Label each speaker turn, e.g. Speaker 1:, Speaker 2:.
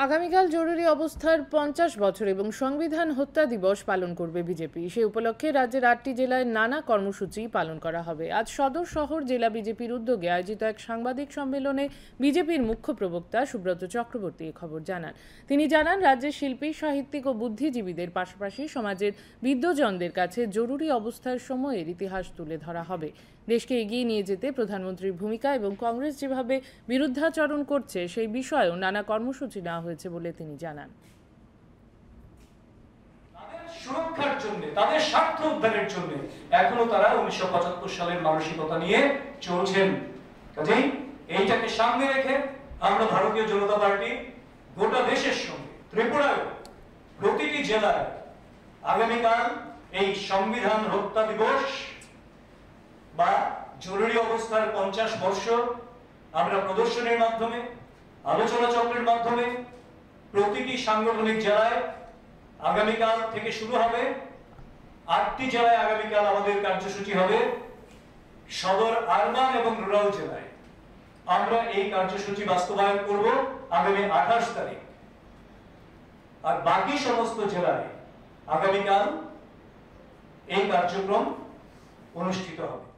Speaker 1: আগামীকাল জরুরি অবস্থার 50 বছর এবং সংবিধান হত্যা দিবস পালন করবে বিজেপি। সেই উপলক্ষে রাজ্যের 8টি জেলায় নানা কর্মসূচি পালন করা হবে। আজ সদর শহর জেলা বিজেপির উদ্যোগে আয়োজিত এক সাংবাদিক সম্মেলনে বিজেপির মুখ্য প্রবক্তা সুব্রত চক্রবর্তী এই খবর জানান। তিনি জানান, রাজ্যের শিল্পী, সাহিত্যিক ও বুদ্ধিজীবীদের পাশাপাশি সমাজের বিদ্বজনদের কাছে জরুরি অবস্থার সময়ের ইতিহাস তুলে ধরা হবে। দেশকে এগিয়ে নিয়ে যেতে প্রধানমন্ত্রীর ভূমিকা এবং কংগ্রেস যেভাবে বিরুদ্ধাচরণ করছে সেই বিষয়েও নানা কর্মসূচি নেওয়া হয়েছে বলে তিনি জানান।
Speaker 2: সুরক্ষার জন্য, তাদের স্বার্থ উদ্ধারের জন্য এখনো তারা 1975 সালের মানসিকতা নিয়ে চলছেন। কাজেই এইটাকে সামনে রেখে আমরা ভারতীয় জনতা পার্টি গোটা দেশের সঙ্গে ত্রিপুরায় প্রতিটি জেলায় আগামীকাল এই সংবিধান হত্যা দিবস বা জরুরি অবস্থার 50 বর্ষ আমরা প্রদর্শনের মাধ্যমে, আলোচনা চক্রের মাধ্যমে প্রতিটি সাংগঠনিক জেলায় আগামীকাল থেকে শুরু হবে। 8টি জেলায় আগামীকাল আমাদের কার্যসূচি হবে। সদর, আরবান এবং রুরাল জেলায় আমরা এই কার্যসূচি বাস্তবায়ন করব আগামী 28 তারিখ। আর বাকি সমস্ত জেলায় আগামীকাল এই কার্যক্রম অনুষ্ঠিত হবে।